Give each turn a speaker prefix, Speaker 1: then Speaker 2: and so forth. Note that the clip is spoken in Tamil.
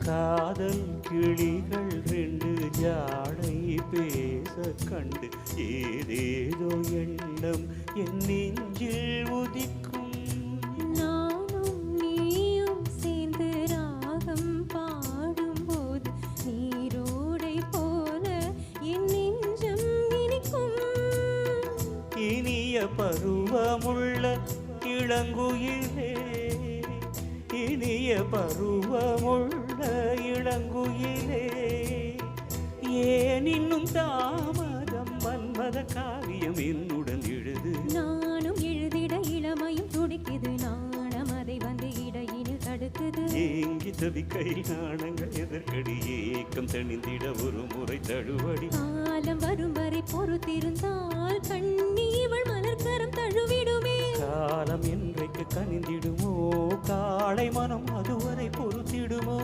Speaker 1: காதல் கிளிகள் ரெண்டு ஜாடை பேச கண்டு ஏதேதோ எண்ணம் என் நெஞ்சில் உதிக்கும்.
Speaker 2: நானும் நீயும் சேர்ந்து ராகம் பாடும்போது நீரோடை போல என் நெஞ்சம் இனிக்கும்.
Speaker 1: இனிய பருவமுள்ள இளங்குயிலே, இனிய பருவமுள்ள இளங்குயிலே, ஏன் இன்னும் தாமதம்? மன்மத காவியம் என்னுடன் எழுது.
Speaker 2: நானும் எழுதிட இளமையும் துடிக்குது, நாணம் அதை வந்து இடையினில் தடுக்குது.
Speaker 1: ஏங்கி தவிக்கையில் நாணங்கள் எதற்கடி? ஏக்கம் தணிந்திட ஒரு முறை தழுவடி.
Speaker 2: காலம் வரும் வரை பொறுத்திருந்தால் கண்ணி இவள் மலர்கரம் தழுவிடுமே.
Speaker 1: காலம் என்றைக்கு கனிந்திடுமோ, காளை மனம் அதுவரை பொறுத்திடுமோ.